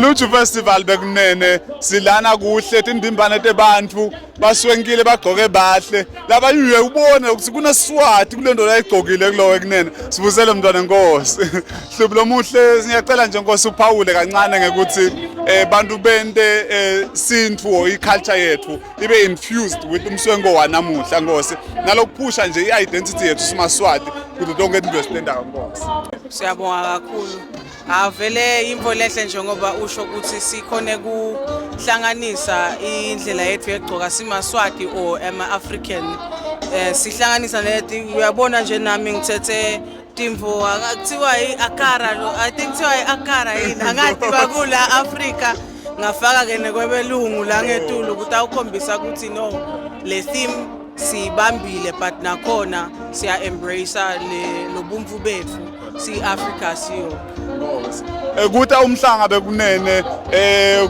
Lutho Festival bekunene silana kuhle tindimbane tebantu baswenkile bagqoke bahle laba uye ubone ukuthi kuneSwati kulento la igqokile kulowo ekunene sivusele umntwana enkosi hlubulo muhle ngiyacela nje inkosi uPaul kancane ngekuthi bantu bente sintfu iculture yethu ibe infused with umswenko wanamuhla nkosi nalokuphusha nje iidentity yethu simaSwati kuthi tonke into esitenda nkosi. Siyabonga kakhulu. Avele imvo lehle njengoba usho ukuthi sikhone kuhlanganisa indlela yethu yegcoka simaSwati or ama-African sihlanganisa lethi uyabona nje nami ngithethe timvo akuthiwa iAkara lo I think kuthiwa iAkara yini angathi bakula Africa ngafaka ke nekwebelungu la ngetulu ukuthi awukhombisa ukuthi no le theme sibambile but nakhona siya embrace le lobumvu bethu si Africa siyo kuthi umhlanga bekunene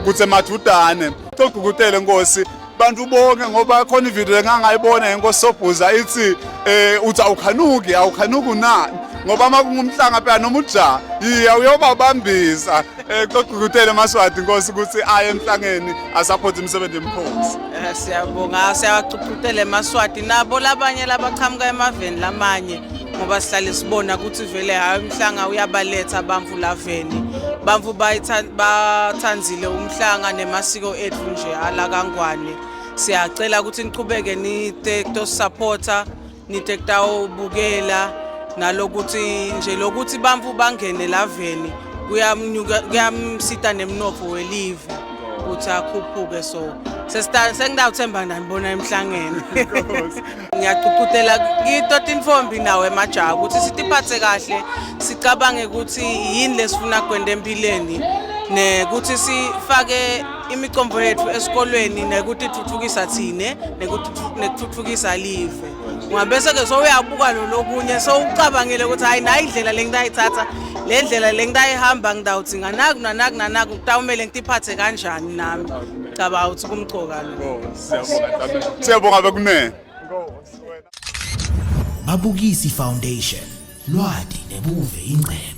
kuthe mathudane togqugutele nkosi bantu bonke ngoba khona ivideo engangayibona inkosi Sobhuza ithi uthi awukhanuki nani ngoba makungumhlanga phela noma uja uyobabambisa togqugutele maSwati inkosi ukuthi aye emhlangeni asupport imisebenzi emkhosi. Siyabonga siyabaqhuqhutele maSwati nabo labanye labaqhamuka emaveni lamanye ngoba sihlale sibona ukuthi vele hayi umhlanga uyabaletha bamvu laveni bamvu bathanzile umhlanga nemasiko ethu nje ala kaNgwane siyacela ukuthi niqhubeke nitekto supporter nitektawo bukela nalokuthi nje lokuthi bamvu bangene laveni kuyamsita nemnotho welive ukuthi akhuphuke so sengidawuthemba ngibona emhlangeni ngiyaqhuqhutela ngitoti infombi nawe emajaha ukuthi sitiphathe kahle sicabange ukuthi yini lesifuna kwenda empilweni nekuthi sifake imicombo yethu esikolweni nekuthi thuthukisa thine nekuthuthukisa live ngabese ke so uyabuka lo lokunye so ucabangele ukuthi hayi nayi indlela lengidayithatha le ndlela lengidayihamba ngidawuthi nganaku kutawumele ngitiphathe kanjani nami cabanga ukuthi kumgcoka lo. Siyabonga bekunene. Mabukisi Foundation lwadi nebuve ingcebo.